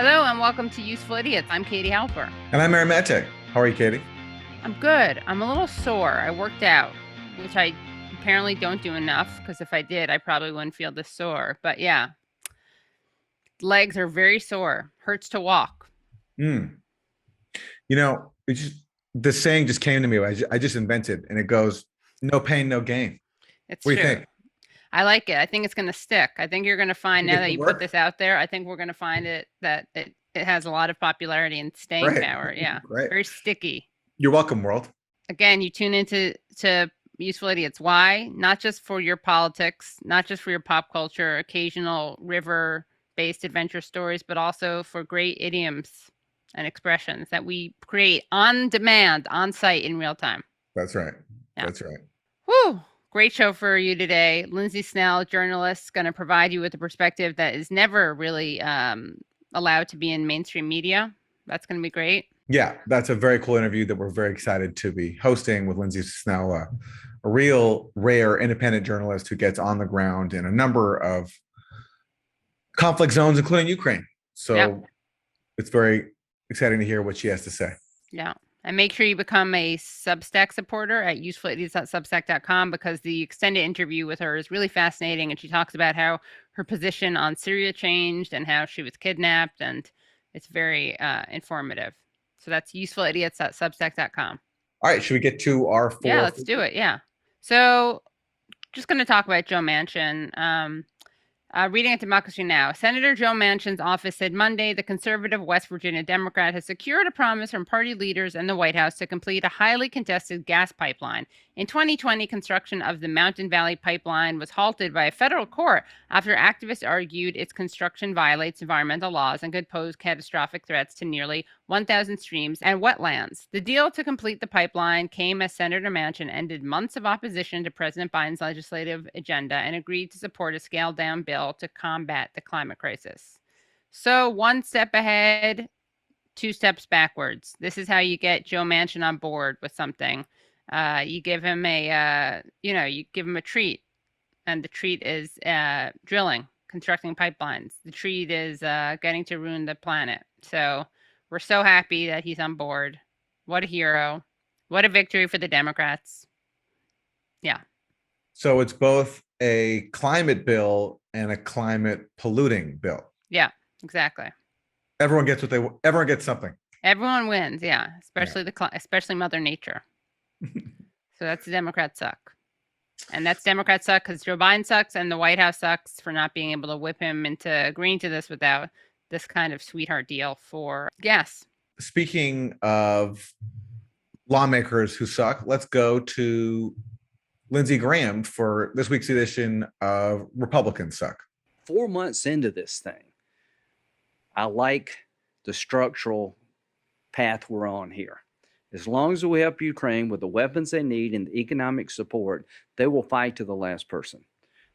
Hello and welcome to Useful Idiots. I'm Katie Halper. And I'm Aaron Matek. How are you, Katie? I'm good. I'm a little sore. I worked out, which I apparently don't do enough because if I did, I probably wouldn't feel this sore. But yeah, legs are very sore. Hurts to walk. Mm. The saying just came to me. I just invented, and it goes, "No pain, no gain." It's What do you true. think? I like it. I think it's going to stick. I think you're going to find Think now it that could you put work? this out there, I think we're going to find that it has a lot of popularity and staying Great, power. Yeah, great. very sticky. You're welcome, world. Again, you tune into Useful Idiots. Why? Not just for your politics, not just for your pop culture, occasional river-based adventure stories, but also for great idioms and expressions that we create on demand, on site, in real time. That's right. Yeah. That's right. Woo! Great show for you today. Lindsey Snell, journalist, going to provide you with a perspective that is never really allowed to be in mainstream media. That's going to be great. Yeah, that's a very cool interview that we're very excited to be hosting with Lindsey Snell, a real rare independent journalist who gets on the ground in a number of conflict zones, including Ukraine. So It's very exciting to hear what she has to say. Yeah. And make sure you become a Substack supporter at usefulidiots.substack.com because the extended interview with her is really fascinating. And she talks about how her position on Syria changed and how she was kidnapped. And it's very informative. So that's usefulidiots.substack.com. All right. Should we get to our four? Yeah, let's do it. Yeah. So just going to talk about Joe Manchin. Reading at Democracy Now! Senator Joe Manchin's office said Monday the conservative West Virginia Democrat has secured a promise from party leaders and the White House to complete a highly contested gas pipeline. In 2020, construction of the Mountain Valley Pipeline was halted by a federal court after activists argued its construction violates environmental laws and could pose catastrophic threats to nearly 1,000 streams and wetlands. The deal to complete the pipeline came as Senator Manchin ended months of opposition to President Biden's legislative agenda and agreed to support a scaled-down bill to combat the climate crisis. So one step ahead, two steps backwards. This is how you get Joe Manchin on board with something. You give him you give him a treat, and the treat is drilling, constructing pipelines. The treat is getting to ruin the planet. So we're so happy that he's on board. What a hero. What a victory for the Democrats. Yeah. So it's both a climate bill and a climate polluting bill. Yeah, exactly. Everyone gets everyone gets something. Everyone wins, yeah, especially Mother Nature. So that's the Democrats suck. And that's Democrats suck because Joe Biden sucks and the White House sucks for not being able to whip him into agreeing to this without this kind of sweetheart deal for gas. Speaking of lawmakers who suck, let's go to Lindsey Graham for this week's edition of Republicans Suck. 4 months into this thing, I like the structural path we're on here. As long as we help Ukraine with the weapons they need and the economic support, they will fight to the last person.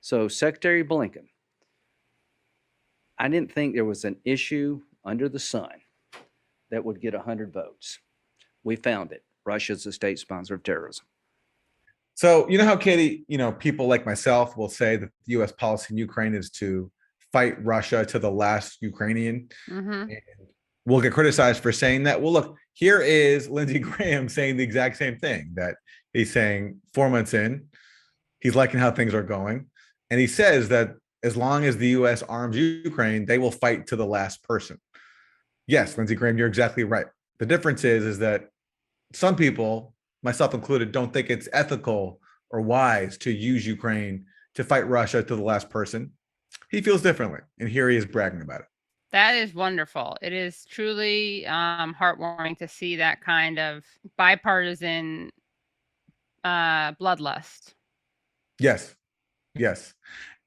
So Secretary Blinken, I didn't think there was an issue under the sun that would get 100 votes. We found it. Russia's a state sponsor of terrorism. So you know how, Katie, people like myself will say that the U.S. policy in Ukraine is to fight Russia to the last Ukrainian. Mm-hmm. And we'll get criticized for saying that. Well, look, here is Lindsey Graham saying the exact same thing, that he's saying 4 months in, he's liking how things are going. And he says that as long as the U.S. arms Ukraine, they will fight to the last person. Yes, Lindsey Graham, you're exactly right. The difference is that some people, myself included, don't think it's ethical or wise to use Ukraine to fight Russia to the last person. He feels differently, and here he is bragging about it. That is wonderful. It is truly heartwarming to see that kind of bipartisan bloodlust. Yes.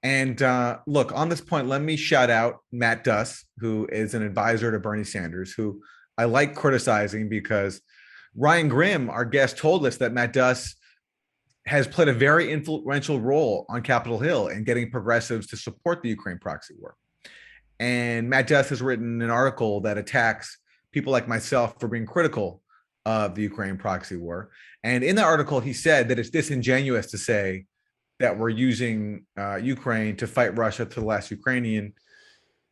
And look, on this point, let me shout out Matt Duss, who is an advisor to Bernie Sanders, who I like criticizing because Ryan Grimm, our guest, told us that Matt Duss has played a very influential role on Capitol Hill in getting progressives to support the Ukraine proxy war. And Matt Duss has written an article that attacks people like myself for being critical of the Ukraine proxy war. And in the article, he said that it's disingenuous to say that we're using Ukraine to fight Russia to the last Ukrainian.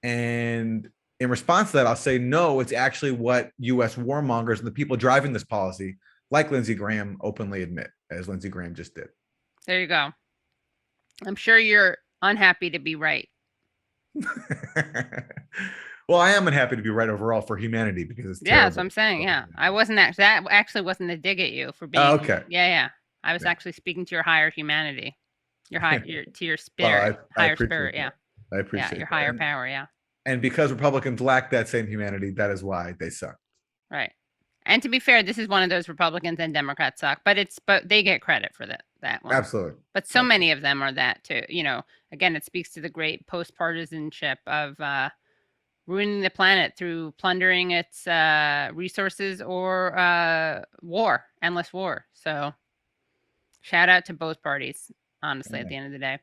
And In response to that, I'll say, no, it's actually what U.S. warmongers and the people driving this policy, like Lindsey Graham, openly admit, as Lindsey Graham just did. There you go. I'm sure you're unhappy to be right. Well, I am unhappy to be right overall for humanity because it's terrible. That's what I'm saying. Yeah, I wasn't that actually wasn't a dig at you for being. Okay. Yeah. I was actually speaking to your higher humanity, to your spirit, higher spirit. That. I appreciate your that. higher power. Yeah. And because Republicans lack that same humanity, that is why they suck. Right. And to be fair, this is one of those Republicans and Democrats suck, but they get credit for that one. Absolutely. But so many of them are that too. Again, it speaks to the great post-partisanship of ruining the planet through plundering its resources or war, endless war. So shout out to both parties, honestly, at the end of the day.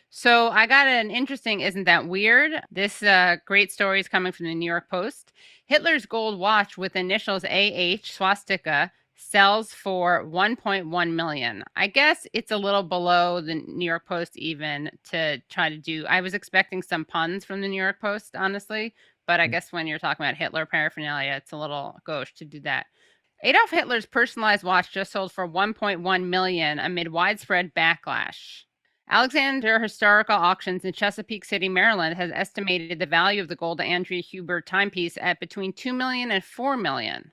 So I got an interesting, isn't that weird? This great story is coming from the New York Post. Hitler's gold watch with initials AH swastika sells for 1.1 million. I guess it's a little below the New York Post even to try to do. I was expecting some puns from the New York Post, honestly, but I guess when you're talking about Hitler paraphernalia, it's a little gauche to do that. Adolf Hitler's personalized watch just sold for 1.1 million amid widespread backlash. Alexander Historical Auctions in Chesapeake City, Maryland, has estimated the value of the gold Andrea Huber timepiece at between $2 million and $4 million.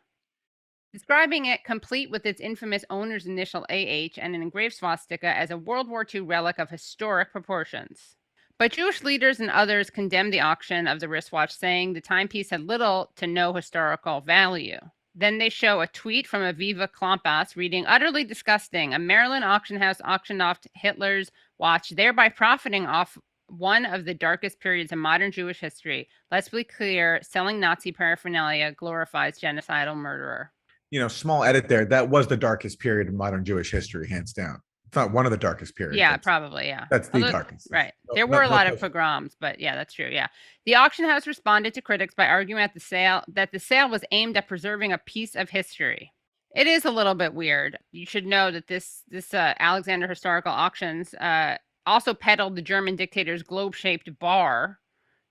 Describing it complete with its infamous owner's initial AH and an engraved swastika as a World War II relic of historic proportions. But Jewish leaders and others condemned the auction of the wristwatch, saying the timepiece had little to no historical value. Then they show a tweet from Aviva Klompas reading, "Utterly disgusting. A Maryland auction house auctioned off Hitler's watch, thereby profiting off one of the darkest periods in modern Jewish history. Let's be clear, selling Nazi paraphernalia glorifies genocidal murderer." Small edit there. That was the darkest period in modern Jewish history, hands down. It's not one of the darkest periods. Yeah, probably, yeah. That's the darkest. Right. There were a lot of pogroms, but yeah, that's true. Yeah. The auction house responded to critics by arguing that the sale was aimed at preserving a piece of history. It is a little bit weird. You should know that this Alexander Historical Auctions also peddled the German dictator's globe-shaped bar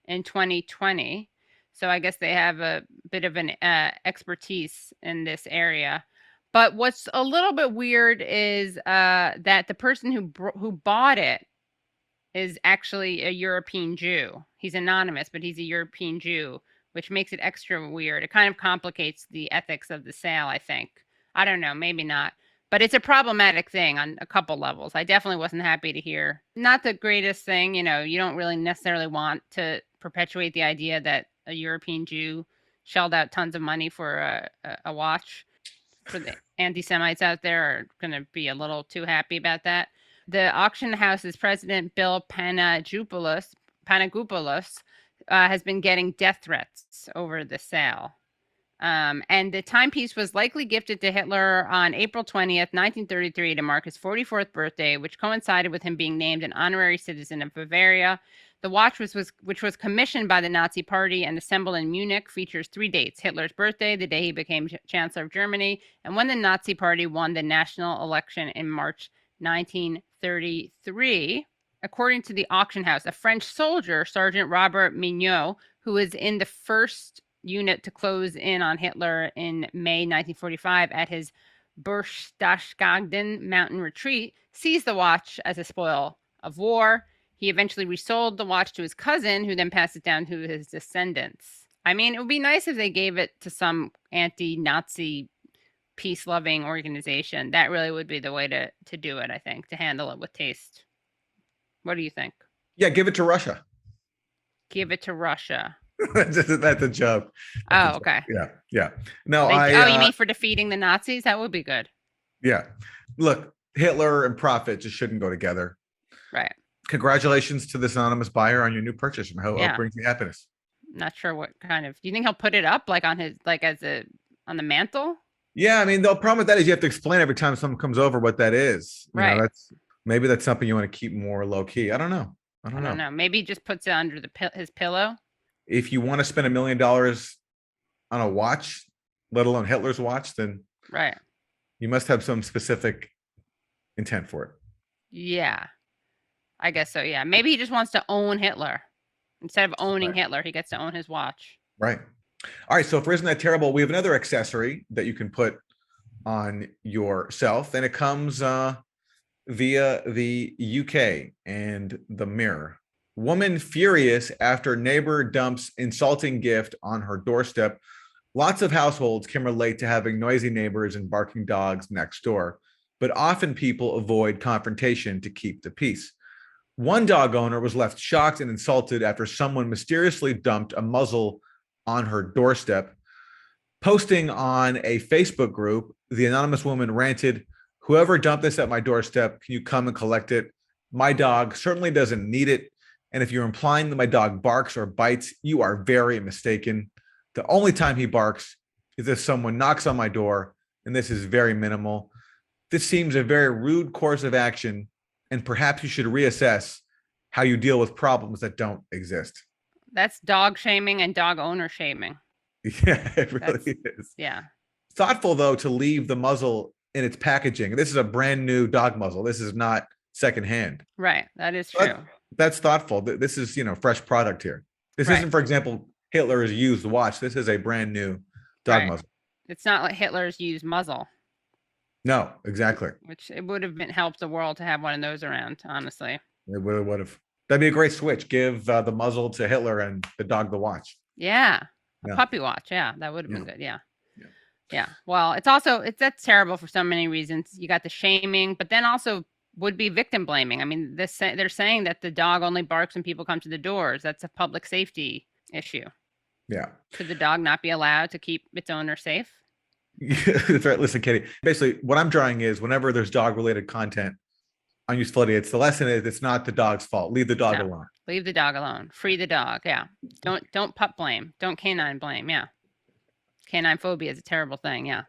in 2020. So I guess they have a bit of an expertise in this area. But what's a little bit weird is that the person who bought it is actually a European Jew. He's anonymous, but he's a European Jew, which makes it extra weird. It kind of complicates the ethics of the sale, I think. I don't know, maybe not. But it's a problematic thing on a couple levels. I definitely wasn't happy to hear. Not the greatest thing, you don't really necessarily want to perpetuate the idea that a European Jew shelled out tons of money for a watch. For the anti-Semites out there are going to be a little too happy about that. The auction house's president, Bill Panagopoulos, has been getting death threats over the sale. And the timepiece was likely gifted to Hitler on April 20th, 1933, to mark his 44th birthday, which coincided with him being named an honorary citizen of Bavaria. The watch, which was commissioned by the Nazi Party and assembled in Munich, features 3 dates: Hitler's birthday, the day he became Chancellor of Germany, and when the Nazi Party won the national election in March 1933. According to the auction house, a French soldier, Sergeant Robert Mignot, who was in the first unit to close in on Hitler in May 1945 at his Berchtesgaden mountain retreat, seized the watch as a spoil of war. He eventually resold the watch to his cousin, who then passed it down to his descendants. I mean, it would be nice if they gave it to some anti-Nazi peace-loving organization. That really would be the way to do it, I think, to handle it with taste. What do you think? Yeah, give it to Russia. Give it to Russia. That's a joke. Oh, okay. Yeah. No, you mean for defeating the Nazis? That would be good. Yeah. Look, Hitler and profit just shouldn't go together. Right. Congratulations to this anonymous buyer on your new purchase, and hope it brings you happiness. Not sure what kind of. Do you think he'll put it up like on his on the mantle? Yeah, I mean, the problem with that is you have to explain every time someone comes over what that is. Right. Maybe that's something you want to keep more low key. I don't know. I don't know. Maybe he just puts it under his pillow. If you want to spend $1 million on a watch, let alone Hitler's watch, then right, you must have some specific intent for it. Yeah, I guess so. Yeah, maybe he just wants to own Hitler instead of owning Hitler. He gets to own his watch. Right. All right. So if it isn't that terrible, we have another accessory that you can put on yourself, and it comes via the UK and the Mirror. Woman furious after neighbor dumps insulting gift on her doorstep. Lots of households can relate to having noisy neighbors and barking dogs next door, but often people avoid confrontation to keep the peace. One dog owner was left shocked and insulted after someone mysteriously dumped a muzzle on her doorstep. Posting on a Facebook group, the anonymous woman ranted, "Whoever dumped this at my doorstep, can you come and collect it? My dog certainly doesn't need it. And if you're implying that my dog barks or bites, you are very mistaken. The only time he barks is if someone knocks on my door, and this is very minimal. This seems a very rude course of action, and perhaps you should reassess how you deal with problems that don't exist." That's dog shaming and dog owner shaming. Yeah, it really is. Yeah. Thoughtful, though, to leave the muzzle in its packaging. This is a brand new dog muzzle. This is not secondhand. Right. That is true. That's thoughtful. This is, fresh product here. This Right. isn't, for example, Hitler's used watch. This is a brand new dog Right. muzzle. It's not like Hitler's used muzzle, No, exactly. which it would have helped the world to have one of those around, honestly. It would have. That'd be a great switch. Give the muzzle to Hitler and the dog the watch. Yeah. A Yeah. puppy watch. Yeah. That would have been Yeah. good. Yeah. Yeah. Yeah. Well, that's terrible for so many reasons. You got the shaming, but then also would be victim blaming. I mean, they're saying that the dog only barks when people come to the doors. That's a public safety issue. Yeah. Should the dog not be allowed to keep its owner safe? That's right. Listen, Katie. Basically, what I'm drawing is whenever there's dog-related content on Useful Idiots, the lesson is it's not the dog's fault. Leave the dog No. alone. Leave the dog alone. Free the dog. Yeah. Don't pup blame. Don't canine blame. Yeah. Canine phobia is a terrible thing. Yeah.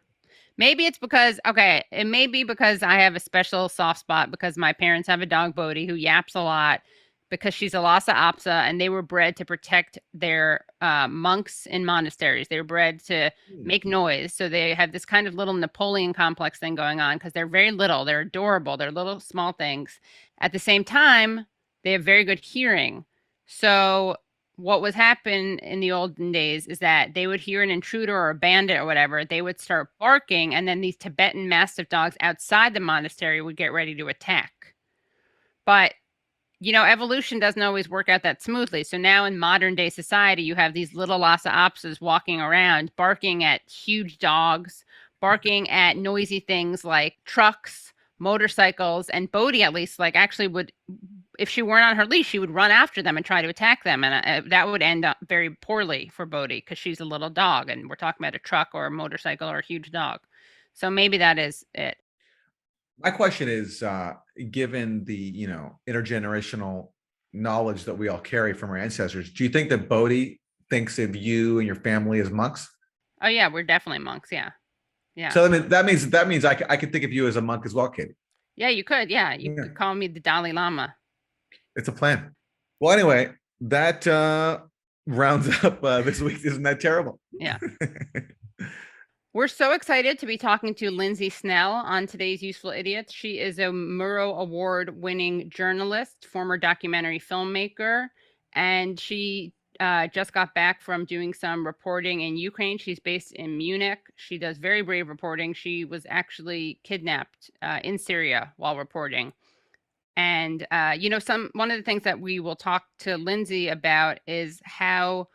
Maybe it's because, it may be because I have a special soft spot because my parents have a dog, Bodhi, who yaps a lot because she's a Lhasa Apso, and they were bred to protect their monks in monasteries. They were bred to make noise. So they have this kind of little Napoleon complex thing going on because they're very little. They're adorable. They're little small things. At the same time, they have very good hearing. So what would happen in the olden days is that they would hear an intruder or a bandit or whatever. They would start barking, and then these Tibetan Mastiff dogs outside the monastery would get ready to attack. But, evolution doesn't always work out that smoothly. So now in modern day society, you have these little Lhasa Apsos walking around, barking at huge dogs, barking at noisy things like trucks, motorcycles, and Bodhi at least actually would, if she weren't on her leash, she would run after them and try to attack them. And that would end up very poorly for Bodhi because she's a little dog and we're talking about a truck or a motorcycle or a huge dog. So maybe that is it. My question is, given the, intergenerational knowledge that we all carry from our ancestors, do you think that Bodhi thinks of you and your family as monks? Oh yeah, we're definitely monks. Yeah. Yeah. So that means I could think of you as a monk as well, Katie. Yeah, you could. Yeah. You could call me the Dalai Lama. It's a plan. Well, anyway, that rounds up this week. Isn't that terrible? Yeah. We're so excited to be talking to Lindsey Snell on today's Useful Idiots. She is a Murrow Award-winning journalist, former documentary filmmaker, and she just got back from doing some reporting in Ukraine. She's based in Munich. She does very brave reporting. She was actually kidnapped in Syria while reporting. And, one of the things that we will talk to Lindsey about is how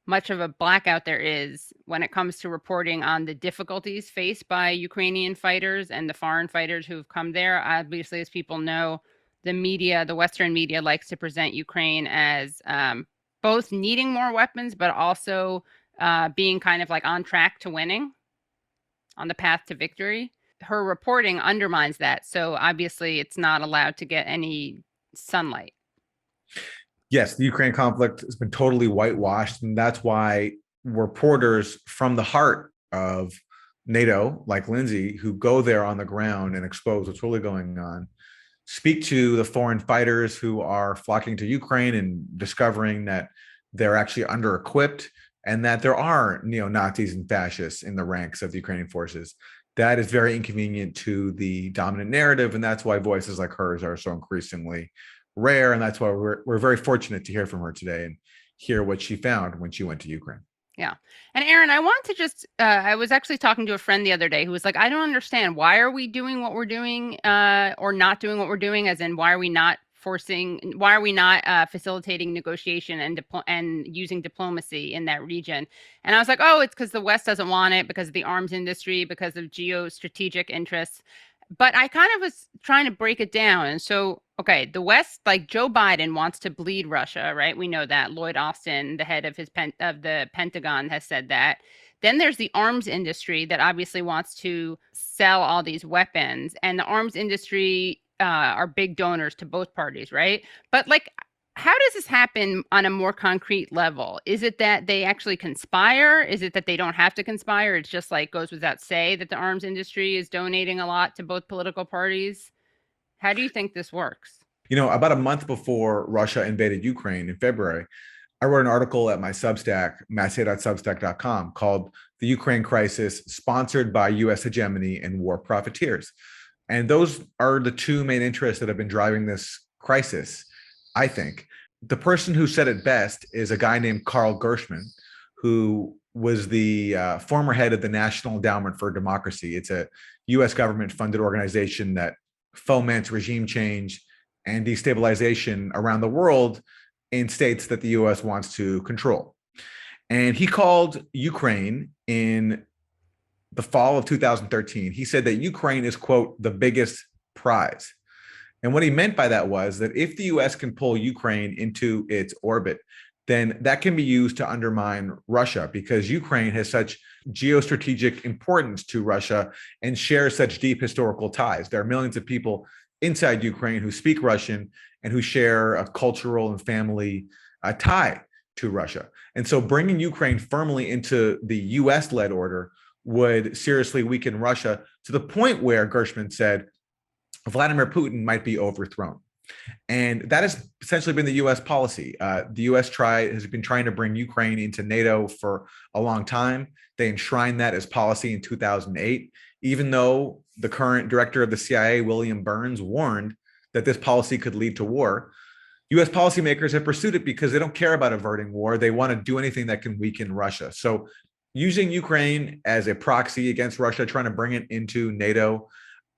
much of a blackout there is when it comes to reporting on the difficulties faced by Ukrainian fighters and the foreign fighters who have come there. Obviously, as people know, the Western media likes to present Ukraine as both needing more weapons, but also being kind of on track to winning, on the path to victory. Her reporting undermines that. So obviously it's not allowed to get any sunlight. Yes, the Ukraine conflict has been totally whitewashed, and that's why reporters from the heart of NATO, like Lindsey, who go there on the ground and expose what's really going on, speak to the foreign fighters who are flocking to Ukraine and discovering that they're actually under-equipped and that there are neo-Nazis and fascists in the ranks of the Ukrainian forces. That is very inconvenient to the dominant narrative, and that's why voices like hers are so increasingly rare, and that's why we're very fortunate to hear from her today and hear what she found when she went to Ukraine. Yeah. And Aaron, I want to just, I was actually talking to a friend the other day who was like, I don't understand. Why are we doing what we're doing or not doing what we're doing? As in, why are we not facilitating negotiation and using diplomacy in that region? And I was like, oh, it's because the West doesn't want it, because of the arms industry, because of geostrategic interests. But I kind of was trying to break it down. And so, okay, the West, like Joe Biden wants to bleed Russia, right? We know that. Lloyd Austin, the head of the Pentagon, has said that. Then there's the arms industry that obviously wants to sell all these weapons, and the arms industry are big donors to both parties, right? But like, how does this happen on a more concrete level? Is it that they actually conspire? Is it that they don't have to conspire? It's just like goes without say that the arms industry is donating a lot to both political parties. How do you think this works? About a month before Russia invaded Ukraine in February, I wrote an article at my Substack, massey.substack.com, called The Ukraine Crisis, sponsored by US hegemony and war profiteers. And those are the two main interests that have been driving this crisis, I think. The person who said it best is a guy named Carl Gershman, who was the former head of the National Endowment for Democracy. It's a US government funded organization that foments regime change and destabilization around the world in states that the US wants to control. And he called Ukraine in the fall of 2013. He said that Ukraine is, quote, the biggest prize. And what he meant by that was that if the US can pull Ukraine into its orbit, then that can be used to undermine Russia, because Ukraine has such geostrategic importance to Russia and shares such deep historical ties. There are millions of people inside Ukraine who speak Russian and who share a cultural and family tie to Russia. And so bringing Ukraine firmly into the US-led order would seriously weaken Russia to the point where Gershman said Vladimir Putin might be overthrown. And that has essentially been the U.S. policy. The U.S. has been trying to bring Ukraine into NATO for a long time. They enshrined that as policy in 2008, even though the current director of the CIA, William Burns, warned that this policy could lead to war. U.S. policymakers have pursued it because they don't care about averting war. They want to do anything that can weaken Russia. So using Ukraine as a proxy against Russia, trying to bring it into NATO,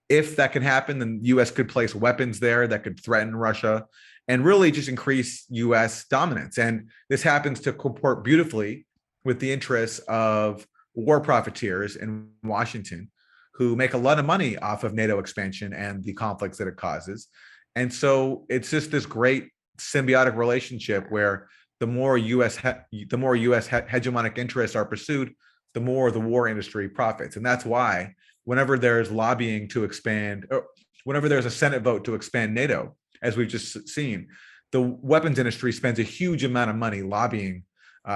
if that can happen, then the U.S. could place weapons there that could threaten Russia and really just increase U.S. dominance. And this happens to comport beautifully with the interests of war profiteers in Washington, who make a lot of money off of NATO expansion and the conflicts that it causes. And so it's just this great symbiotic relationship where the more U.S. hegemonic interests are pursued, the more the war industry profits. And that's why whenever there's lobbying to expand, or whenever there's a Senate vote to expand NATO, as we've just seen, the weapons industry spends a huge amount of money lobbying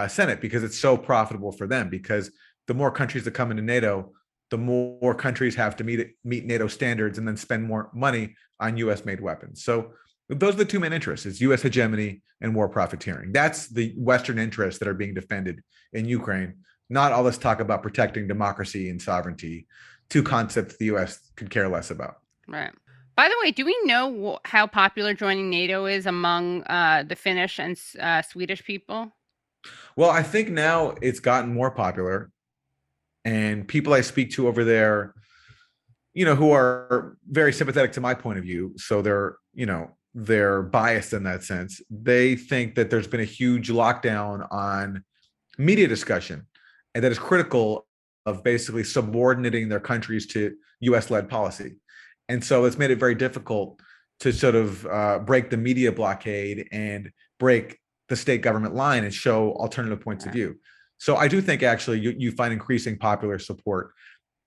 Senate because it's so profitable for them. Because the more countries that come into NATO, the more countries have to meet NATO standards and then spend more money on US-made weapons. So those are the two main interests: is US hegemony and war profiteering. That's the Western interests that are being defended in Ukraine, not all this talk about protecting democracy and sovereignty, two concepts the US could care less about. Right. By the way, do we know how popular joining NATO is among the Finnish and Swedish people? Well, I think now it's gotten more popular, and people I speak to over there, who are very sympathetic to my point of view, so they're biased in that sense. They think that there's been a huge lockdown on media discussion, and that is critical of basically subordinating their countries to US-led policy. And so it's made it very difficult to sort of break the media blockade and break the state government line and show alternative points of view. So I do think actually you find increasing popular support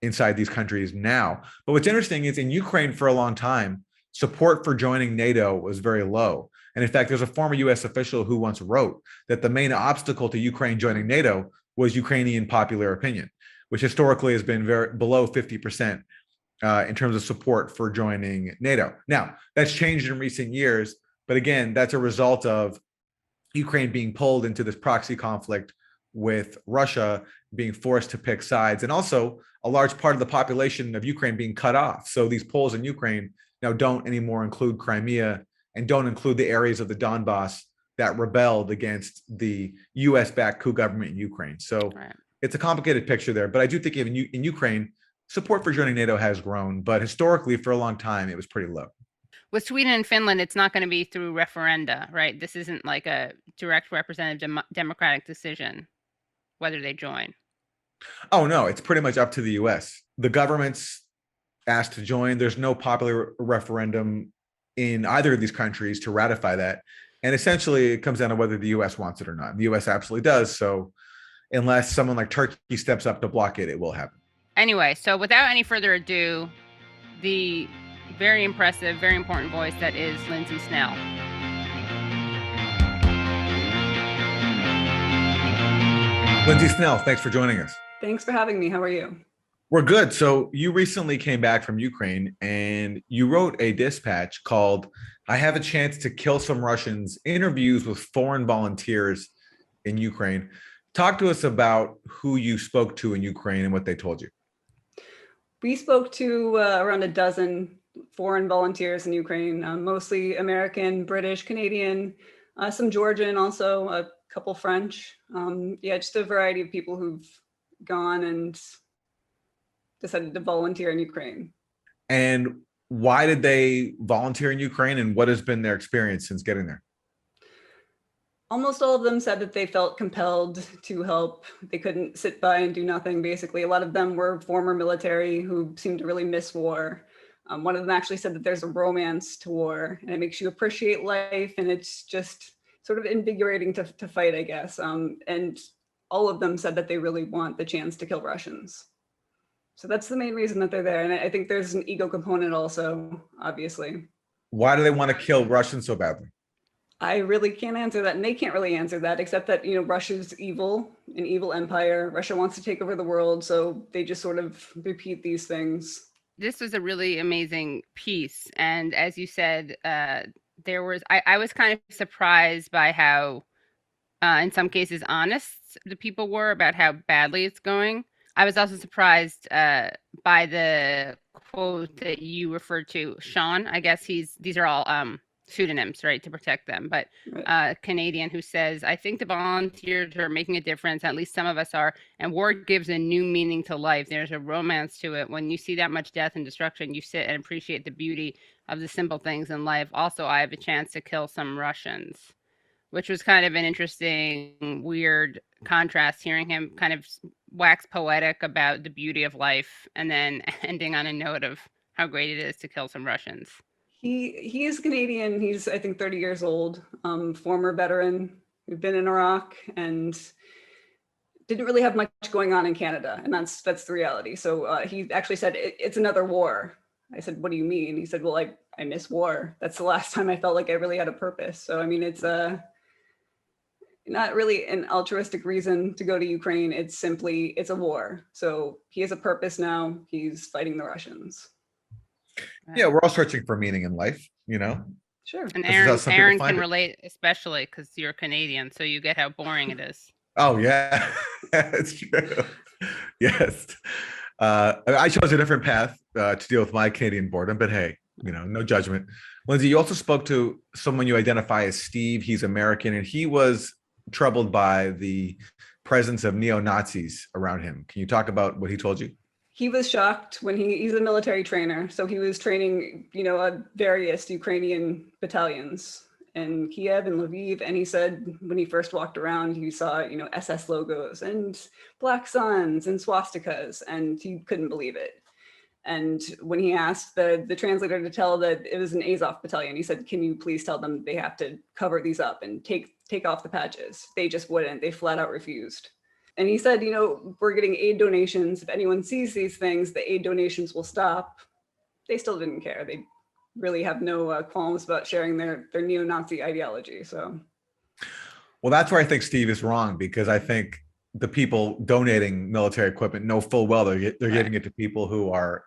inside these countries now. But what's interesting is in Ukraine for a long time, support for joining NATO was very low. And in fact, there's a former US official who once wrote that the main obstacle to Ukraine joining NATO was Ukrainian popular opinion, which historically has been very below 50% in terms of support for joining NATO. Now, that's changed in recent years, but again, that's a result of Ukraine being pulled into this proxy conflict with Russia, being forced to pick sides, and also a large part of the population of Ukraine being cut off. So these polls in Ukraine now don't anymore include Crimea and don't include the areas of the Donbass that rebelled against the US-backed coup government in Ukraine. So it's a complicated picture there. But I do think even in Ukraine, support for joining NATO has grown, but historically for a long time, it was pretty low. With Sweden and Finland, it's not going to be through referenda, right? This isn't like a direct representative democratic decision whether they join. Oh, no, it's pretty much up to the US. The government's asked to join. There's no popular referendum in either of these countries to ratify that. And essentially, it comes down to whether the US wants it or not. The US absolutely does. So unless someone like Turkey steps up to block it, it will happen. Anyway, so without any further ado, the very impressive, very important voice that is Lindsey Snell. Lindsey Snell, thanks for joining us. Thanks for having me. How are you? We're good. So you recently came back from Ukraine and you wrote a dispatch called "I Have a Chance to Kill Some Russians: Interviews with Foreign Volunteers in Ukraine." Talk to us about who you spoke to in Ukraine and what they told you. We spoke to around a dozen foreign volunteers in Ukraine, mostly American, British, Canadian, some Georgian, also a couple French. Yeah, just a variety of people who've gone and decided to volunteer in Ukraine. And why did they volunteer in Ukraine, and what has been their experience since getting there? Almost all of them said that they felt compelled to help. They couldn't sit by and do nothing, basically. A lot of them were former military who seemed to really miss war. One of them actually said that there's a romance to war, and it makes you appreciate life, and it's just sort of invigorating to fight, I guess. And all of them said that they really want the chance to kill Russians. So that's the main reason that they're there. And I think there's an ego component also, obviously. Why do they want to kill Russians so badly? I really can't answer that, and they can't really answer that, except that, Russia's evil, an evil empire. Russia wants to take over the world, so they just sort of repeat these things. This was a really amazing piece, and as you said, I was kind of surprised by how, in some cases, honest the people were about how badly it's going. I was also surprised by the quote that you referred to, Sean. I guess these are all pseudonyms, right, to protect them. But Canadian, who says, "I think the volunteers are making a difference. At least some of us are. And war gives a new meaning to life. There's a romance to it. When you see that much death and destruction, you sit and appreciate the beauty of the simple things in life. Also, I have a chance to kill some Russians," which was kind of an interesting, weird contrast, hearing him kind of wax poetic about the beauty of life and then ending on a note of how great it is to kill some Russians. He is Canadian. He's, I think, 30 years old, former veteran who'd been in Iraq and didn't really have much going on in Canada. And that's the reality. So he actually said, it's another war. I said, what do you mean? He said, well, I miss war. That's the last time I felt like I really had a purpose. So, I mean, it's not really an altruistic reason to go to Ukraine. It's a war. So he has a purpose now. He's fighting the Russians. Yeah, we're all searching for meaning in life, Sure. And Aaron can relate, especially because you're Canadian, so you get how boring it is. Oh, yeah, it's true. Yes. I chose a different path to deal with my Canadian boredom, but hey, no judgment. Lindsey, you also spoke to someone you identify as Steve. He's American, and he was troubled by the presence of neo-Nazis around him. Can you talk about what he told you? He was shocked when he's a military trainer. So he was training, various Ukrainian battalions in Kiev and Lviv. And he said when he first walked around, he saw, SS logos and black suns and swastikas, and he couldn't believe it. And when he asked the translator to tell that it was an Azov battalion, he said, can you please tell them they have to cover these up and take off the patches? They just wouldn't. They flat out refused. And he said, we're getting aid donations. If anyone sees these things, the aid donations will stop. They still didn't care. They really have no qualms about sharing their neo-Nazi ideology. So, well, that's where I think Steve is wrong, because I think the people donating military equipment know full well they're giving it to people who are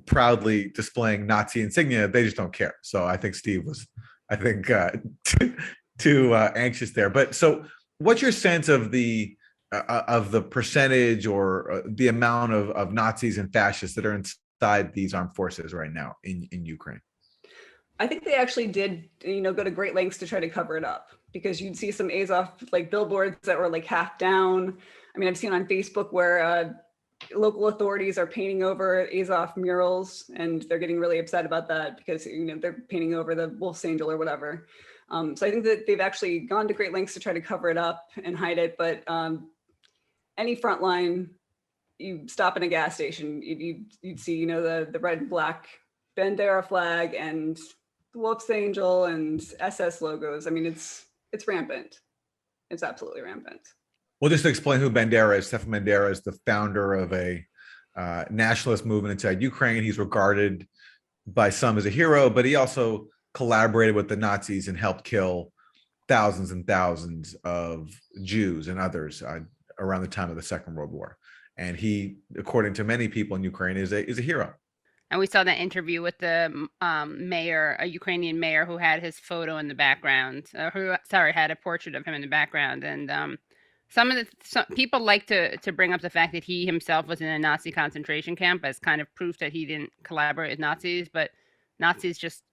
proudly displaying Nazi insignia. They just don't care. So I think Steve was, too anxious there. But so, what's your sense of the percentage or the amount of Nazis and fascists that are inside these armed forces right now in Ukraine? I think they actually did, go to great lengths to try to cover it up. because you'd see some Azov like billboards that were like half down. I mean, I've seen on Facebook where local authorities are painting over Azov murals, and they're getting really upset about that because, you know, they're painting over the Wolfsangel or whatever. So I think that they've actually gone to great lengths to try to cover it up and hide it. But any front line, you stop in a gas station, you'd see, you know, the red and black Bandera flag and the Wolfsangel and SS logos. I mean, it's rampant. It's absolutely rampant. Well, just to explain who Bandera is, Stefan Bandera is the founder of a nationalist movement inside Ukraine. He's regarded by some as a hero, but he also collaborated with the Nazis and helped kill thousands and thousands of Jews and others around the time of the Second World War. And he, according to many people in Ukraine, is a hero. And we saw that interview with the mayor, a Ukrainian mayor who had his photo in the background, had a portrait of him in the background. And some people like to bring up the fact that he himself was in a Nazi concentration camp as kind of proof that he didn't collaborate with Nazis, but Nazis just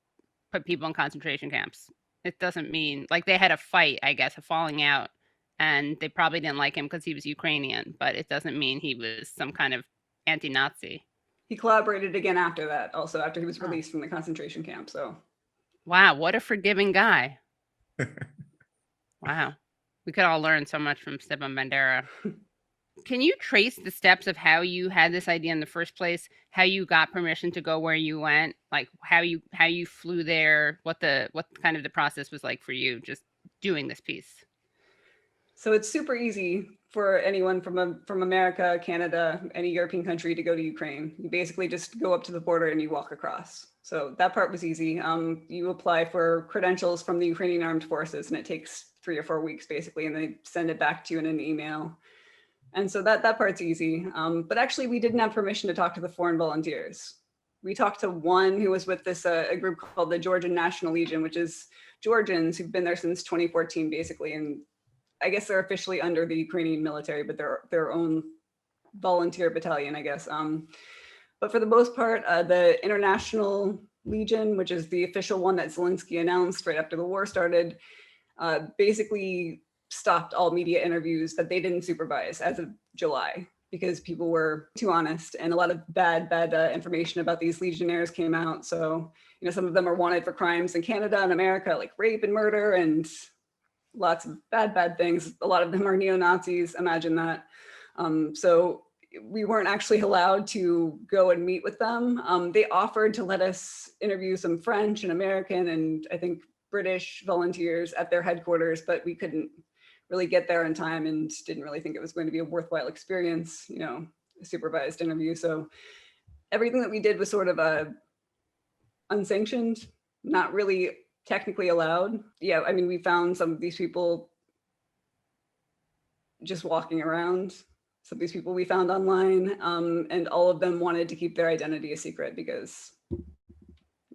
put people in concentration camps. It doesn't mean, like, they had a fight, I guess, a falling out, and they probably didn't like him because he was Ukrainian, but it doesn't mean he was some kind of anti-Nazi. He collaborated again after that, also after he was released from the concentration camp. So, wow, what a forgiving guy. Wow. We could all learn so much from Stepan Bandera. Can you trace the steps of how you had this idea in the first place, how you got permission to go where you went, like how you flew there, what kind of the process was like for you just doing this piece? So it's super easy for anyone from America, Canada, any European country to go to Ukraine. You basically just go up to the border and you walk across. So that part was easy. You apply for credentials from the Ukrainian Armed Forces, and it takes 3 or 4 weeks basically, and they send it back to you in an email. And so that part's easy. But actually, we didn't have permission to talk to the foreign volunteers. We talked to one who was with this a group called the Georgian National Legion, which is Georgians who've been there since 2014, basically. And I guess they're officially under the Ukrainian military, but they're their own volunteer battalion, I guess. But for the most part, the International Legion, which is the official one that Zelensky announced right after the war started, basically stopped all media interviews that they didn't supervise as of July, because people were too honest, and a lot of bad information about these legionnaires came out. So, you know, some of them are wanted for crimes in Canada and America, like rape and murder and lots of bad things. A lot of them are neo-Nazis, imagine that. So we weren't actually allowed to go and meet with them. They offered to let us interview some French and American and I think British volunteers at their headquarters, but we couldn't really get there in time and didn't really think it was going to be a worthwhile experience, you know, a supervised interview. So everything that we did was sort of unsanctioned, not really technically allowed. Yeah, I mean, we found some of these people just walking around. Some of these people we found online, and all of them wanted to keep their identity a secret because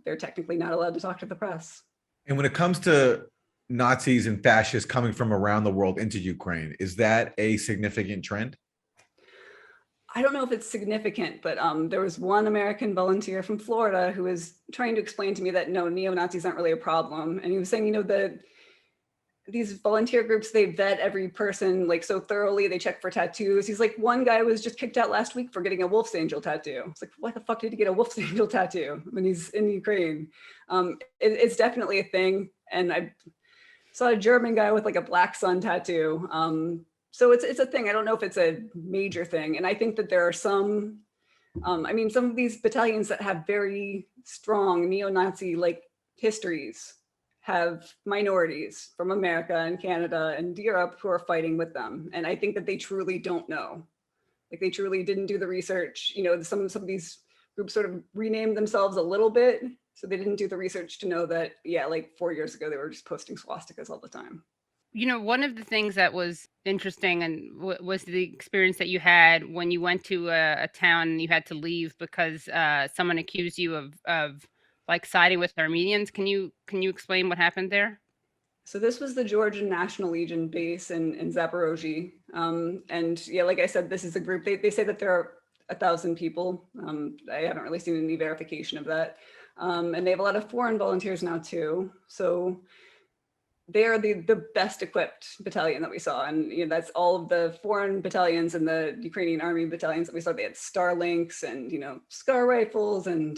they're technically not allowed to talk to the press. And when it comes to Nazis and fascists coming from around the world into Ukraine, is that a significant trend? I don't know if it's significant, but there was one American volunteer from Florida who was trying to explain to me that no, neo-Nazis aren't really a problem. And he was saying, you know, that these volunteer groups, they vet every person like so thoroughly, they check for tattoos. He's like, one guy was just kicked out last week for getting a Wolfsangel tattoo. It's like, what the fuck did he get a Wolfsangel tattoo when he's in Ukraine? It's definitely a thing. And I saw a German guy with like a black sun tattoo. So it's a thing. I don't know if it's a major thing. And I think that there are some, I mean, some of these battalions that have very strong neo-Nazi like histories have minorities from America and Canada and Europe who are fighting with them. And I think that they truly don't know. Like they truly didn't do the research. You know, some of these groups sort of renamed themselves a little bit. So they didn't do the research to know that, yeah, like 4 years ago, they were just posting swastikas all the time. You know, one of the things that was interesting and was the experience that you had when you went to a town and you had to leave because someone accused you of like siding with Armenians. Can you explain what happened there? So this was the Georgian National Legion base in Zaporozhye. And yeah, like I said, this is a group, they say that there are 1,000 people. I haven't really seen any verification of that. And they have a lot of foreign volunteers now too. So they are the best equipped battalion that we saw. And that's all of the foreign battalions and the Ukrainian army battalions that we saw. They had Starlinks and, Scar rifles and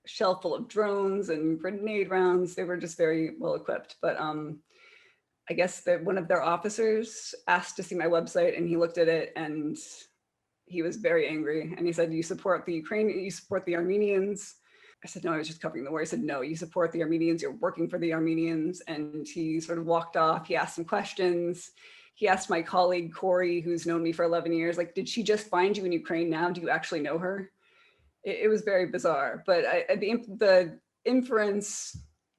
a shell full of drones and grenade rounds. They were just very well equipped. But I guess that one of their officers asked to see my website, and he looked at it and he was very angry. And he said, "You support the Ukrainian, you support the Armenians." I said, "No, I was just covering the war." He said, "No, you support the Armenians. You're working for the Armenians." And he sort of walked off. He asked some questions. He asked my colleague, Corey, who's known me for 11 years, like, "Did she just find you in Ukraine now? Do you actually know her?" It was very bizarre. But the inference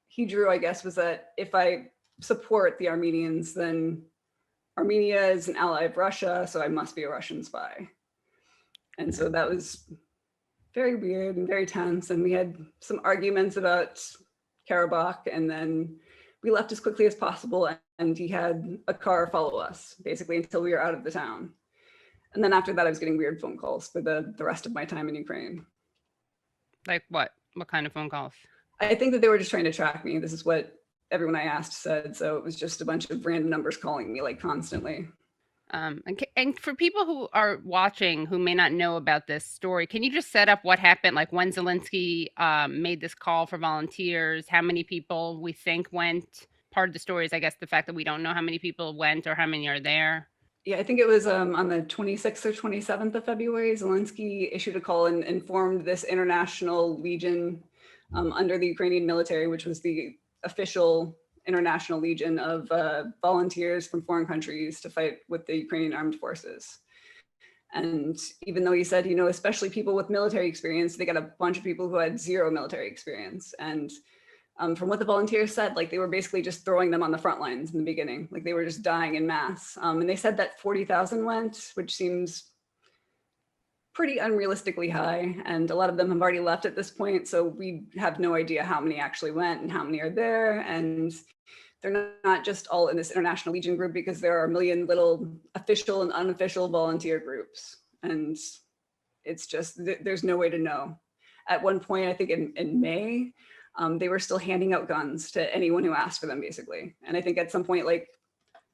he drew, I guess, was that if I support the Armenians, then Armenia is an ally of Russia, so I must be a Russian spy. And so that was very weird and very tense. And we had some arguments about Karabakh, and then we left as quickly as possible. And he had a car follow us basically until we were out of the town. And then after that, I was getting weird phone calls for the rest of my time in Ukraine. Like what? What kind of phone calls? I think that they were just trying to track me. This is what everyone I asked said. So it was just a bunch of random numbers calling me like constantly. And for people who are watching who may not know about this story, can you just set up what happened? Like when Zelensky made this call for volunteers, how many people we think went? Part of the story is, I guess, the fact that we don't know how many people went or how many are there. Yeah, I think it was on the 26th or 27th of February, Zelensky issued a call and formed this international legion under the Ukrainian military, which was the official international legion of volunteers from foreign countries to fight with the Ukrainian armed forces. And even though he said, especially people with military experience, they got a bunch of people who had zero military experience. And from what the volunteers said, like they were basically just throwing them on the front lines in the beginning, like they were just dying in mass. And they said that 40,000 went, which seems pretty unrealistically high. And a lot of them have already left at this point. So we have no idea how many actually went and how many are there. And they're not just all in this international legion group, because there are a million little official and unofficial volunteer groups. And it's just, there's no way to know. At one point, I think in May, they were still handing out guns to anyone who asked for them, basically. And I think at some point, like,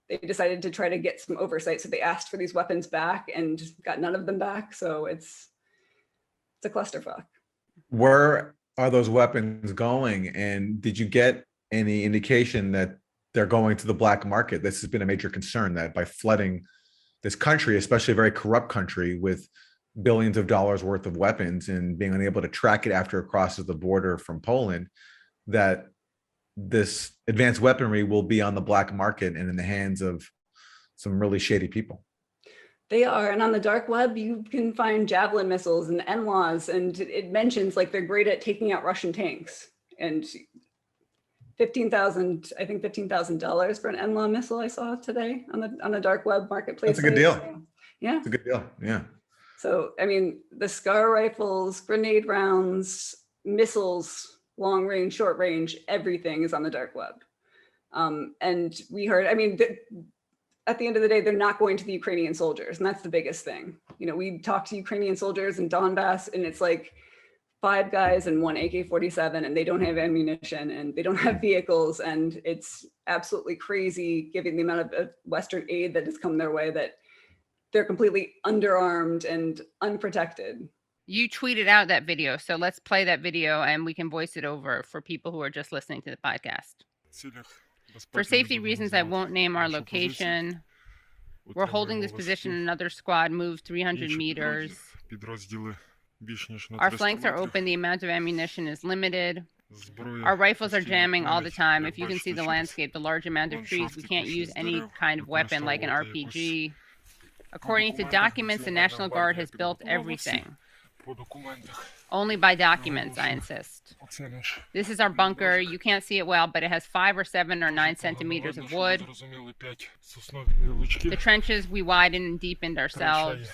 they decided to try to get some oversight. So they asked for these weapons back and got none of them back. So it's a clusterfuck. Where are those weapons going? And did you get any indication that they're going to the black market? This has been a major concern, that by flooding this country, especially a very corrupt country with billions of dollars worth of weapons, and being unable to track it after it crosses the border from Poland, that this advanced weaponry will be on the black market and in the hands of some really shady people. They are. And on the dark web, you can find javelin missiles and NLAWs, and it mentions like they're great at taking out Russian tanks. And $15,000 for an NLAW missile I saw today on the dark web marketplace. That's a good deal. So, yeah. It's a good deal. Yeah. So, I mean, the Scar rifles, grenade rounds, missiles, long range, short range, everything is on the dark web. And we heard, I mean, at the end of the day, they're not going to the Ukrainian soldiers. And that's the biggest thing. We talked to Ukrainian soldiers in Donbass, and it's like 5 guys and 1 AK-47, and they don't have ammunition and they don't have vehicles. And it's absolutely crazy, given the amount of Western aid that has come their way, that they're completely underarmed and unprotected. You tweeted out that video, so let's play that video and we can voice it over for people who are just listening to the podcast. For safety reasons, I won't name our location. We're holding this position. Another squad moved 300 meters. Our flanks are open. The amount of ammunition is limited. Our rifles are jamming all the time. If you can see the landscape, the large amount of trees, we can't use any kind of weapon like an RPG. According to documents, the National Guard has built everything. Only by documents, I insist. This is our bunker. You can't see it well, but it has 5 or 7 or 9 centimeters of wood. The trenches we widened and deepened ourselves.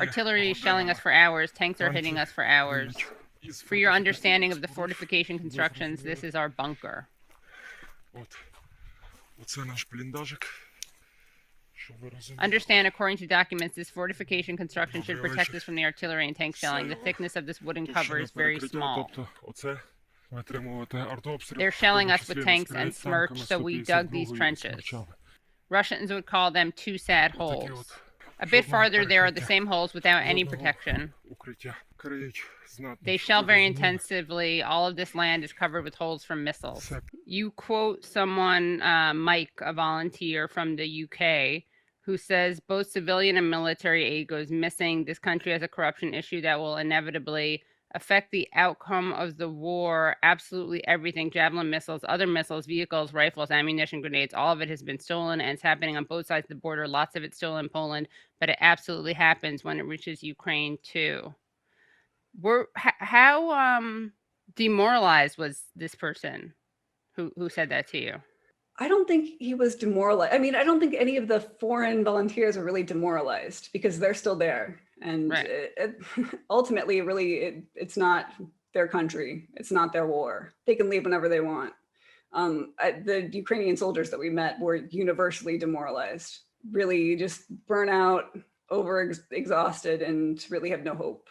Artillery is shelling us for hours. Tanks are hitting us for hours. For your understanding of the fortification constructions, this is our bunker. Understand, according to documents, this fortification construction should protect us from the artillery and tank shelling. The thickness of this wooden cover is very small. They're shelling us with tanks and smirch, so we dug these trenches. Russians would call them two sad holes. A bit farther, there are the same holes without any protection. They shell very intensively. All of this land is covered with holes from missiles. You quote someone, Mike, a volunteer from the UK, who says both civilian and military aid goes missing. This country has a corruption issue that will inevitably affect the outcome of the war. Absolutely everything, javelin missiles, other missiles, vehicles, rifles, ammunition, grenades, all of it has been stolen, and it's happening on both sides of the border. Lots of it's still in Poland, but it absolutely happens when it reaches Ukraine too. How demoralized was this person who said that to you? I don't think he was demoralized. I mean, I don't think any of the foreign volunteers are really demoralized because they're still there. And Right. Ultimately, really, it's not their country. It's not their war. They can leave whenever they want. The Ukrainian soldiers that we met were universally demoralized, really just burnout, exhausted, and really have no hope.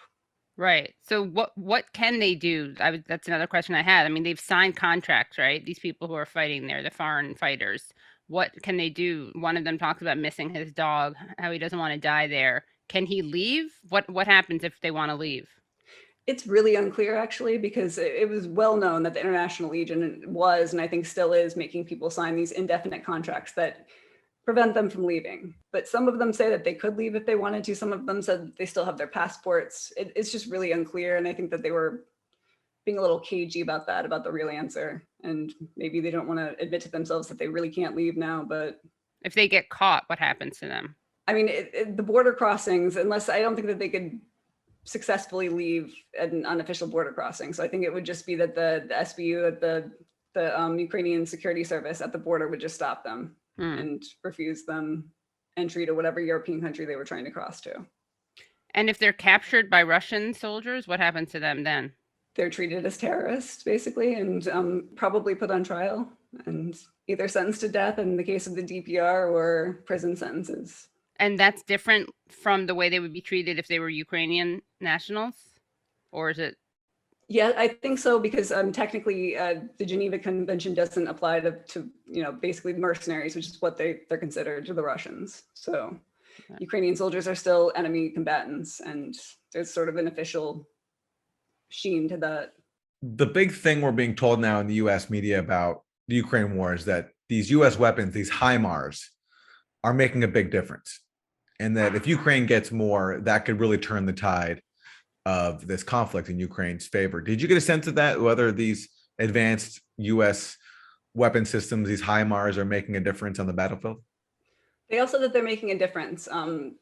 Right. So what can they do? That's another question I had. I mean, they've signed contracts, right? These people who are fighting there, the foreign fighters. What can they do? One of them talks about missing his dog, how he doesn't want to die there. Can he leave? What happens if they want to leave? It's really unclear, actually, because it was well known that the International Legion was, and I think still is, making people sign these indefinite contracts that prevent them from leaving. But some of them say that they could leave if they wanted to. Some of them said they still have their passports. It's just really unclear. And I think that they were being a little cagey about that, about the real answer. And maybe they don't want to admit to themselves that they really can't leave now. But if they get caught, what happens to them? I mean, the border crossings, unless I don't think that they could successfully leave an unofficial border crossing. So I think it would just be that the SBU, the Ukrainian security service at the border would just stop them and refuse them entry to whatever European country they were trying to cross to. And if they're captured by Russian soldiers, what happens to them then? They're treated as terrorists, basically, and probably put on trial and either sentenced to death in the case of the DPR or prison sentences. And that's different from the way they would be treated if they were Ukrainian nationals? Or is it? Yeah, I think so, because technically the Geneva Convention doesn't apply to basically mercenaries, which is what they're considered to the Russians. So okay. Ukrainian soldiers are still enemy combatants, and there's sort of an official sheen to that. The big thing we're being told now in the US media about the Ukraine war is that these US weapons, these HIMARS, are making a big difference. And that if Ukraine gets more, that could really turn the tide of this conflict in Ukraine's favor. Did you get a sense of that, whether these advanced US weapon systems, these HIMARS, are making a difference on the battlefield? They also said that they're making a difference.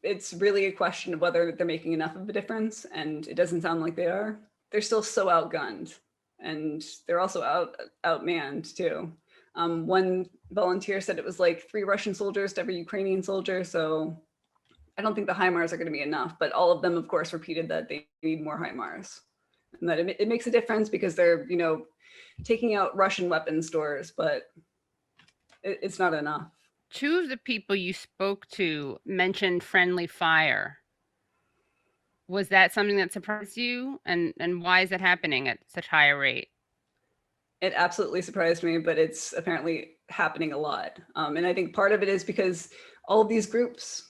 It's really a question of whether they're making enough of a difference, and it doesn't sound like they are. They're still so outgunned, and they're also outmanned too. One volunteer said it was like 3 Russian soldiers to every Ukrainian soldier, so I don't think the HIMARS are going to be enough, but all of them, of course, repeated that they need more HIMARS, and that it makes a difference because they're, taking out Russian weapon stores, but it's not enough. 2 of the people you spoke to mentioned friendly fire. Was that something that surprised you? And why is that happening at such high a rate? It absolutely surprised me, but it's apparently happening a lot. And I think part of it is because all of these groups,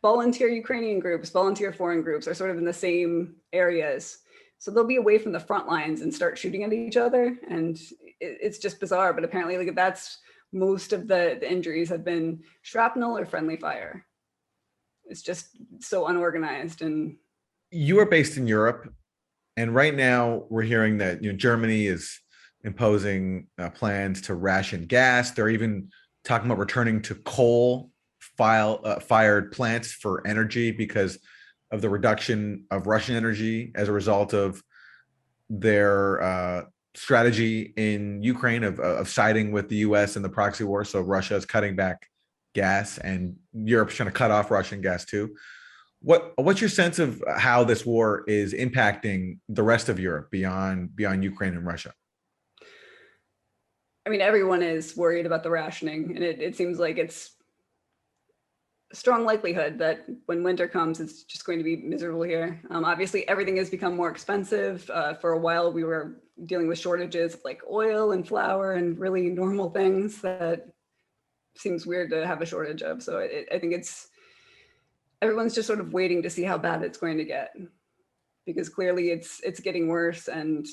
volunteer Ukrainian groups, volunteer foreign groups, are sort of in the same areas. So they'll be away from the front lines and start shooting at each other. And it's just bizarre. But apparently that's most of the injuries have been shrapnel or friendly fire. It's just so unorganized. And you are based in Europe. And right now we're hearing that Germany is imposing plans to ration gas. They're even talking about returning to coal-fired plants for energy because of the reduction of Russian energy as a result of their strategy in Ukraine of siding with the US in the proxy war. So Russia is cutting back gas, and Europe's trying to cut off Russian gas too. What's your sense of how this war is impacting the rest of Europe beyond Ukraine and Russia? I mean, everyone is worried about the rationing, and it seems like it's strong likelihood that when winter comes, it's just going to be miserable here. Obviously, everything has become more expensive. For a while, we were dealing with shortages of like oil and flour and really normal things that seems weird to have a shortage of. So I think everyone's just sort of waiting to see how bad it's going to get, because clearly it's getting worse and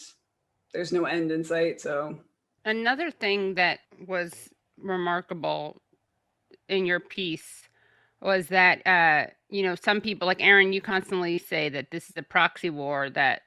there's no end in sight. So another thing that was remarkable in your piece was that some people like Aaron, you constantly say that this is a proxy war that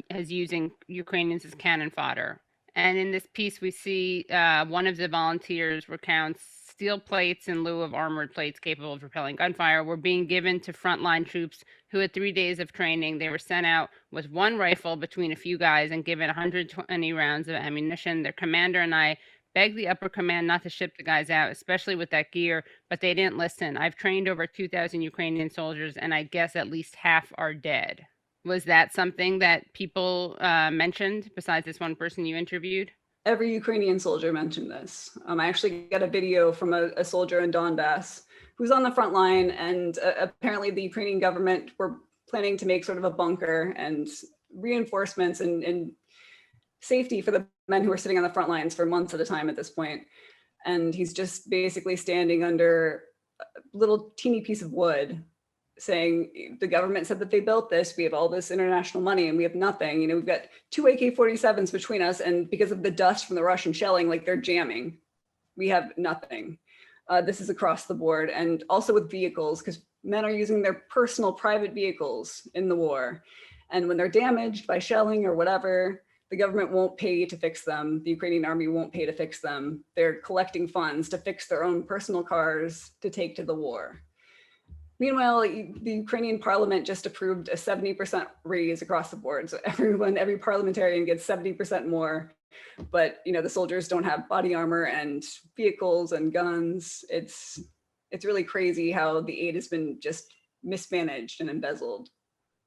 is using Ukrainians as cannon fodder. And in this piece, we see one of the volunteers recounts steel plates in lieu of armored plates capable of repelling gunfire were being given to frontline troops who had 3 days of training. They were sent out with one rifle between a few guys and given 120 rounds of ammunition. Their commander and I begged the upper command not to ship the guys out, especially with that gear, but they didn't listen. I've trained over 2,000 Ukrainian soldiers, and I guess at least half are dead. Was that something that people mentioned besides this one person you interviewed? Every Ukrainian soldier mentioned this. I actually got a video from a soldier in Donbass who's on the front line, and apparently the Ukrainian government were planning to make sort of a bunker and reinforcements and safety for the men who are sitting on the front lines for months at a time at this point. And he's just basically standing under a little teeny piece of wood saying, the government said that they built this, we have all this international money and we have nothing. We've got 2 AK-47s between us, and because of the dust from the Russian shelling, like they're jamming. We have nothing. This is across the board, and also with vehicles, because men are using their personal private vehicles in the war. And when they're damaged by shelling or whatever, the government won't pay to fix them. The Ukrainian army won't pay to fix them. They're collecting funds to fix their own personal cars to take to the war. Meanwhile, the Ukrainian parliament just approved a 70% raise across the board. So every parliamentarian gets 70% more, but the soldiers don't have body armor and vehicles and guns. It's really crazy how the aid has been just mismanaged and embezzled.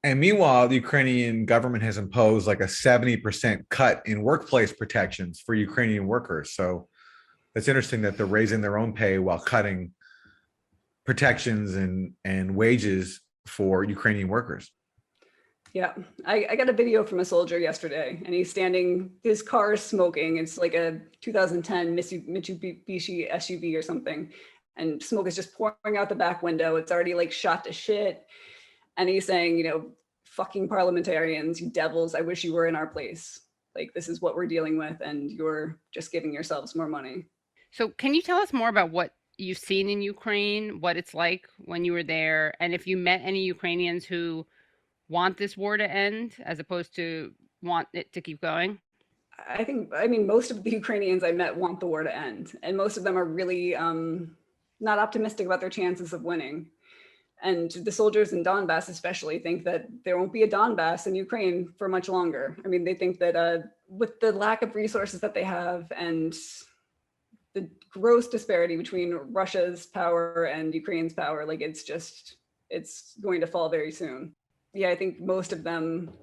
And meanwhile, the Ukrainian government has imposed like a 70% cut in workplace protections for Ukrainian workers. So it's interesting that they're raising their own pay while cutting protections and wages for Ukrainian workers. Yeah, I got a video from a soldier yesterday, and he's standing, his car is smoking. It's like a 2010 Mitsubishi SUV or something, and smoke is just pouring out the back window. It's already like shot to shit. And he's saying, fucking parliamentarians, you devils, I wish you were in our place. Like, this is what we're dealing with, and you're just giving yourselves more money. So can you tell us more about what you've seen in Ukraine, what it's like when you were there, and if you met any Ukrainians who want this war to end as opposed to want it to keep going? I mean, most of the Ukrainians I met want the war to end, and most of them are really not optimistic about their chances of winning. And the soldiers in Donbass especially think that there won't be a Donbass in Ukraine for much longer. I mean, they think that with the lack of resources that they have and the gross disparity between Russia's power and Ukraine's power, like it's going to fall very soon. Yeah, I think most of them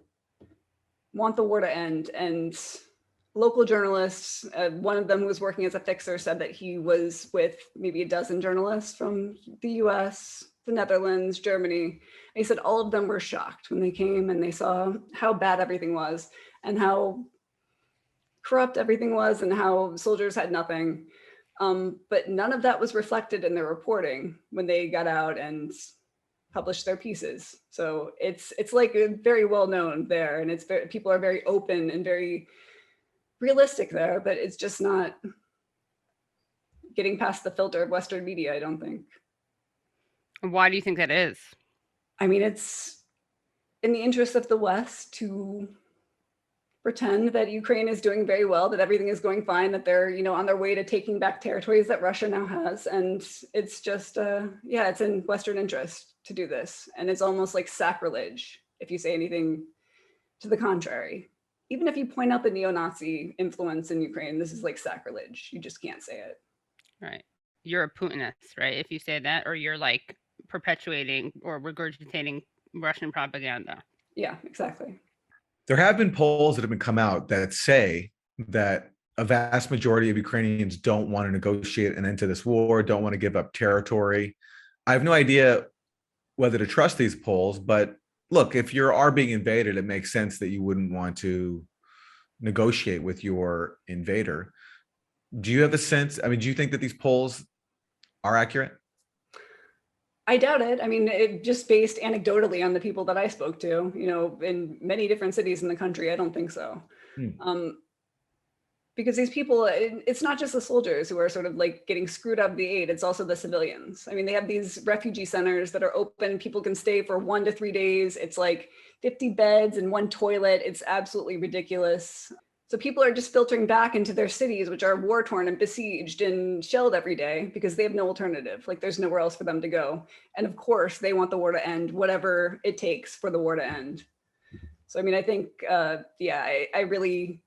want the war to end. And local journalists, one of them who was working as a fixer said that he was with maybe a dozen journalists from the US, the Netherlands, Germany. And he said all of them were shocked when they came and they saw how bad everything was and how corrupt everything was and how soldiers had nothing. But none of that was reflected in their reporting when they got out and published their pieces. So it's like very well known there, and people are very open and very realistic there, but it's just not getting past the filter of Western media, I don't think. Why do you think that is? I mean, it's in the interest of the West to pretend that Ukraine is doing very well, that everything is going fine, that they're, on their way to taking back territories that Russia now has. And it's just, it's in Western interest to do this. And it's almost like sacrilege if you say anything to the contrary. Even if you point out the neo-Nazi influence in Ukraine, this is like sacrilege. You just can't say it. Right. You're a Putinist, right? If you say that, or you're like perpetuating or regurgitating Russian propaganda. Yeah, exactly. There have been polls that have been come out that say that a vast majority of Ukrainians don't want to negotiate an end to this war, don't want to give up territory. I have no idea whether to trust these polls, but look, if you are being invaded, it makes sense that you wouldn't want to negotiate with your invader. Do you have a sense? I mean, do you think that these polls are accurate? I doubt it. I mean, it just based anecdotally on the people that I spoke to, in many different cities in the country, I don't think so. Because these people, it's not just the soldiers who are sort of like getting screwed out of the aid, it's also the civilians. I mean, they have these refugee centers that are open, people can stay for 1 to 3 days. It's like 50 beds and 1 toilet. It's absolutely ridiculous. So people are just filtering back into their cities, which are war-torn and besieged and shelled every day because they have no alternative. Like there's nowhere else for them to go. And of course, they want the war to end, whatever it takes for the war to end. So, I mean, I think, I really,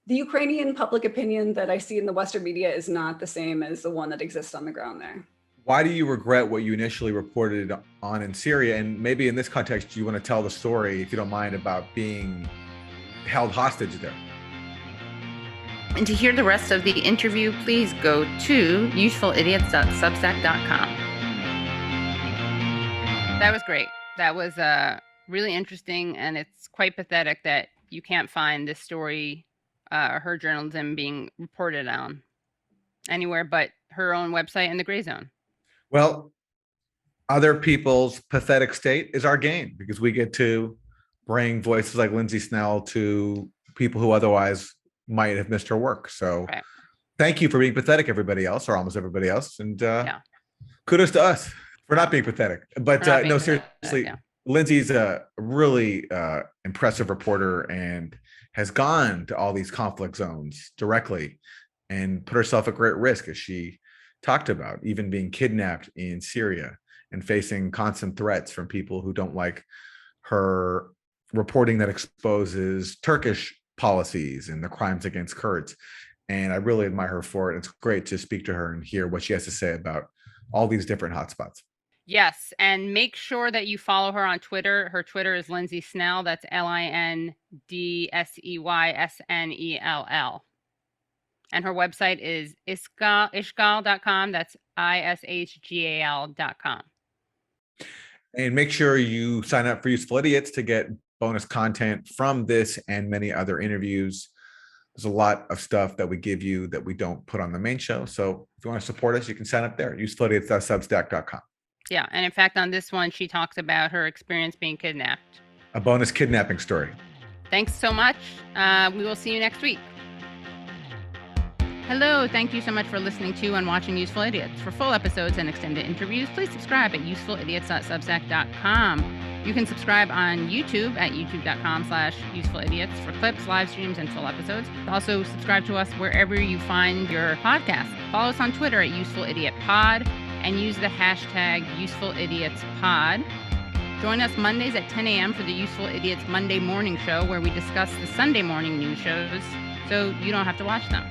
the Ukrainian public opinion that I see in the Western media is not the same as the one that exists on the ground there. Why do you regret what you initially reported on in Syria? And maybe in this context, you want to tell the story, if you don't mind, about being held hostage there. And to hear the rest of the interview, please go to usefulidiots.substack.com. That was great. That was really interesting, and it's quite pathetic that you can't find this story, her journalism being reported on anywhere but her own website in the Gray Zone. Well, other people's pathetic state is our gain, because we get to bring voices like Lindsey Snell to people who otherwise might have missed her work. So Thank you for being pathetic, everybody else, or almost everybody else. And kudos to us for not being pathetic. But no, seriously, Lindsey's a really impressive reporter and has gone to all these conflict zones directly and put herself at great risk, as she talked about, even being kidnapped in Syria and facing constant threats from people who don't like her reporting that exposes Turkish policies and the crimes against Kurds. And I really admire her for it. It's great to speak to her and hear what she has to say about all these different hotspots. Yes, and make sure that you follow her on Twitter. Her Twitter is Lindsey Snell. That's LINDSEYSNELL. And her website is ishgal.com. That's ISHGAL.com. And make sure you sign up for Useful Idiots to get bonus content from this and many other interviews. There's a lot of stuff that we give you that we don't put on the main show. So if you want to support us, you can sign up there, usefulidiots.substack.com. Yeah, and in fact, on this one, she talks about her experience being kidnapped. A bonus kidnapping story. Thanks so much. We will see you next week. Hello, thank you so much for listening to and watching Useful Idiots. For full episodes and extended interviews, please subscribe at usefulidiots.substack.com. You can subscribe on YouTube at youtube.com/usefulidiots for clips, live streams, and full episodes. Also, subscribe to us wherever you find your podcast. Follow us on Twitter at UsefulIdiotPod and use the hashtag UsefulIdiotsPod. Join us Mondays at 10 a.m. for the Useful Idiots Monday Morning Show, where we discuss the Sunday morning news shows so you don't have to watch them.